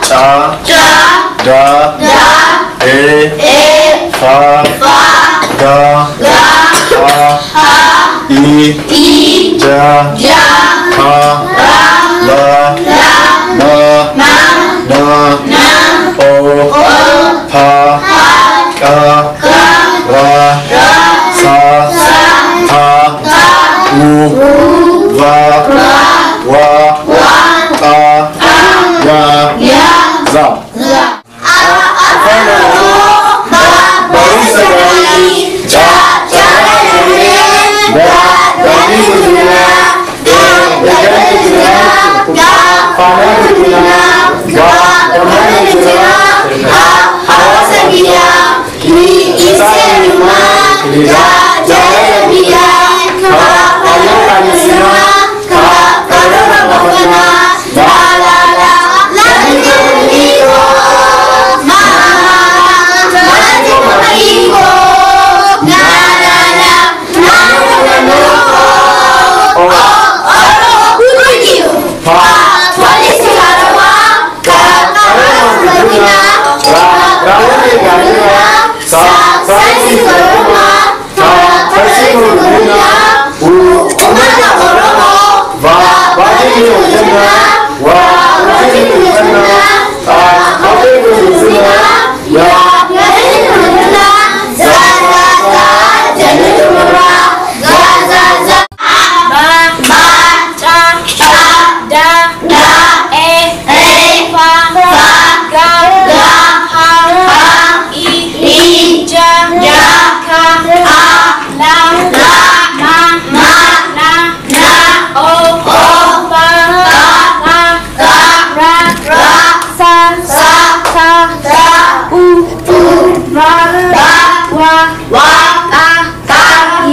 cha da e fa ga ha I ja ha la na o pa ka ra sa ta u va wa ta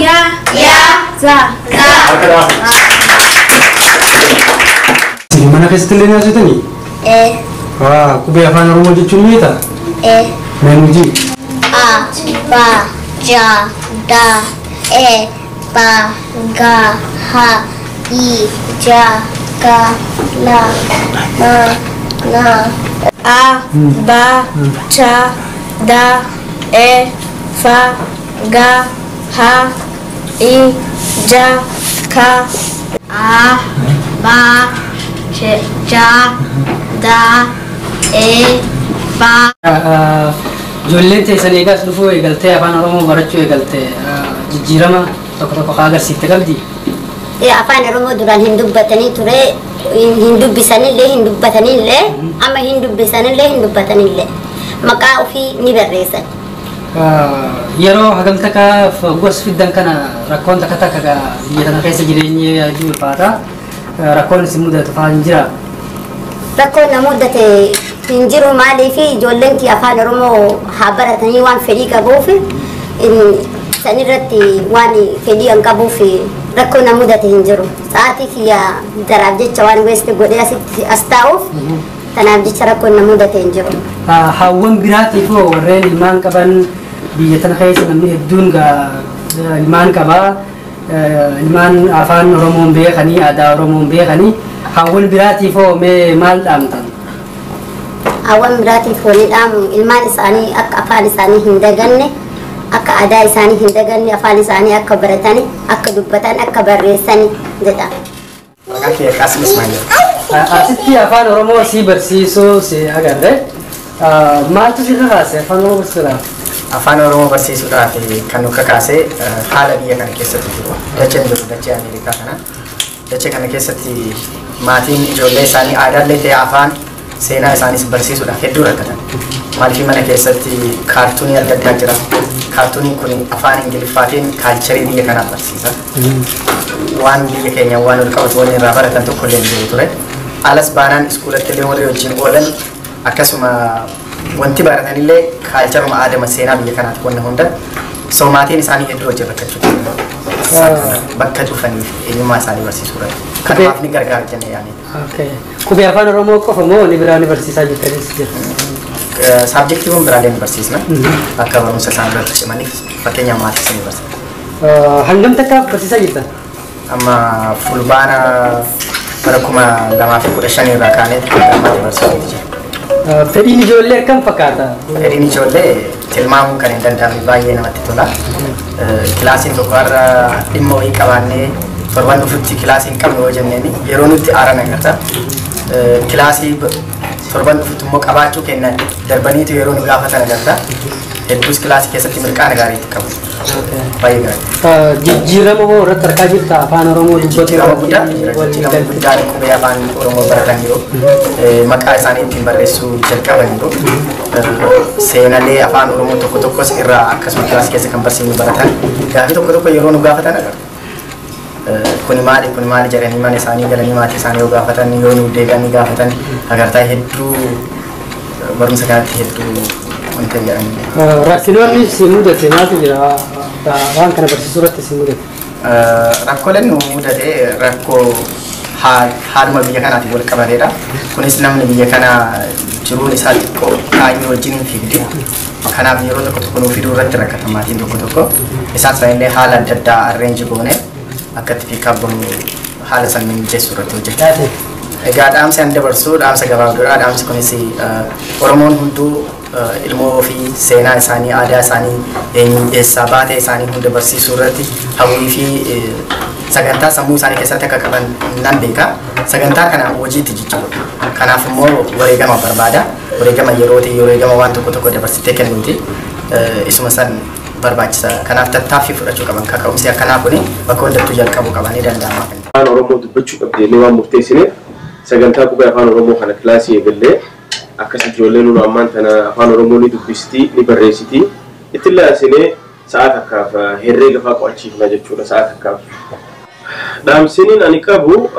ya za Mana kestilnya aja tadi? Wah, Qubee Afaan Oromoo jechuun ni ta'a? Menuji. A, ba, ja, da, e, ba, ga, ha, I, ja, ga, la, na. A, ba, ja, da, e, fa, ga, ha, I, ja, ka. A, ba, ja, da, e, fa. Ijolleen teessan eegaas dhufuu eegaltee afaan Oromoo barachuu eegaltee jijjiirama tokko tokko kaa agarsiifte qabdi. Afaan Oromoo duraan hin dubbatanii ture, hin dubbisanillee hin dubbatanillee, amma hin dubbisanillee hin dubbatanillee. Maqaa ofii ni barreessan. Yeroo hagamta kaaf gos fiddan kana rakkoon takka takka biyya kana keessa jireenyi adii ulfaata. Rakkoon isin mudatu fa'aa hin jira. Rakkoon na mudate hin jiru maaliif ijoolleen afaan Oromoo haa baratanii waan fedhii qabuuf sanirratti waan fedhii an qabuuf rakkoon na mudate hin jiru. Sa'aatii kiyya daraaf jecha waan weesti godhee asitti as taa'uuf tanaaf jecha rakkoon na mudate hin jiru. Hawwan biraatiif warreen ilmaan qaban biyya tana keessa namni hedduun ilmaan qabaa. Ilmaan afaan Oromoon beekanii aadaa Oromoon beekanii hawwan biraatiif mee maal dhaamtan? Hawwan biraatiif waliin dhaamu ilmaan isaanii akka afaan isaanii hin daganne akka aadaa isaanii hin daganne afaan isaanii akka baratanii akka dubbatan akka barreessanii jedha. Asitti afaan Oromoo si barsiisuu si agarre maaltu si kakaase afaan Oromoo barsiisuudhaaf? Afaan Oromoo barsiisuudhaaf kan nu kakaase haala biyya kana keessatti jiru. Dacheen jiru dachee Ameerikaa kana. Dachee kana keessatti maatiin ijoollee isaanii aadaallee ta'e afaan seenaa isaanis barsiisuudhaaf hedduu rakkatan. Maaliif mana keessatti kaartuunii adda addaa jira. Kaartuuniin kun afaan Ingiliffaatiin kaalcharii biyya kanaaf barsiisa. Waan biyya keenya waan ol qabatu waliin irraa baratan tokko illee jiru ture. Alas baanaan iskuulatti illee warri wajjin oolan akkasuma wanti baratanillee kaalcharuma aadama seenaa biyya kanaati wanna hunda soomaatiin isaanii hedduu hojii bakka cufaniif eenyummaa isaanii barsiisuudhaan kanaaf ni gargaara jennee yaadne. Qubee afaan Oromoo qofa moo ni biraa ni barsiisaa jettanis jira? Saabjektiiwwan biraallee ni barsiisna akka barumsa isaan irratti cimaniif fakkeenya maatii ni barsiisa. Hangam takkaaf barsiisaa jirta? Amma fulbaana barakuma lama fi kudha shanii irraa kaanee gammaatti barsiisuutti jira. Fedhiin ijoollee akkam fakkaata? Fedhiin ijoollee tilmaamuun kan hin danda'amne baay'ee namatti tola. Kilaasiin tokko har'a dhimma wayii qabaannee torban dhufutti kilaasii hin qabne yoo jenneen yeroo nutti aaran agarta. Kilaasii torban dhufutti immoo qabaachuu kennan darbaniitu yeroo nu gaafatan agarta. Hedduus kilaasii keessatti mirqaana gaariitti qabu. Baay'ee gaarii. Jijjiirama hoo irratti argaa jirta afaan Oromoo dubbatu? Jijjiirama guddaa qubee afaan Oromoo baratan yeroo maqaa isaanii ittiin barreessuu jalqaban yeroo seenaalee afaan Oromoo tokko tokkos irraa akkasuma kilaasii keessa kan barsiisnu baratan gaafii tokko tokko yeroo nu gaafatan agarra. Kuni maali jedhanii mana isaanii galanii maatii isaanii yoo gaafatan yoo nu deeganii gaafatan agartaa hedduu barumsa kanatti hedduu wanta jedhanii. Rakkinoonni si mudate maaltu jira waan kana barsiisuu irratti si mudate? Rakkooleen nu mudate rakkoo haaluma biyya kanaatiin wal qabateedha. Kunis namni biyya kana jiruun isaa xiqqoo baay'ee wajjin hin fiigde. Kanaaf yeroo tokko tokko nuuf fiduu irratti rakkata maatiin tokko tokko. Isaan sanillee haala adda addaa arreenji goone akkatti fi kabbamu haala san mijeessuu irratti hojjechaa. Egaa dhaamsi ani dabarsu dhaamsa gabaabduudha. Dhaamsi kunis Oromoon hunduu ilmoo ofii seenaa isaanii aadaa isaanii eessaa baatee isaanii hunda barsiisuu irratti hawwii fi sagantaa sammuu isaanii keessatti akka qaban nan beeka. Sagantaa kana hojiitti jijjiiru. Kanaaf immoo wareegama barbaada. Wareegama yerooti wareegama waan tokko tokko dabarsitee kennuuti. Isuma san barbaachisa. Kanaaf tattaaffii fudhachuu qaban kaka'umsi akkanaa kuni bakka hundattuu jalqabuu qaban ni danda'ama. Afaan Oromoo dubbachuu qabdee waan murteessineef sagantaa qubee afaan Oromoo kana kilaasii eegallee akkasitti ijoolleen nu ammaan tana afaan Oromoo ni dubbistii ni barreessitii itti laasinee sa'aat akkaaf herreega fa'aa qo'achiifna jechuudha sa'aat akkaaf. Dhaamsiniin ani qabu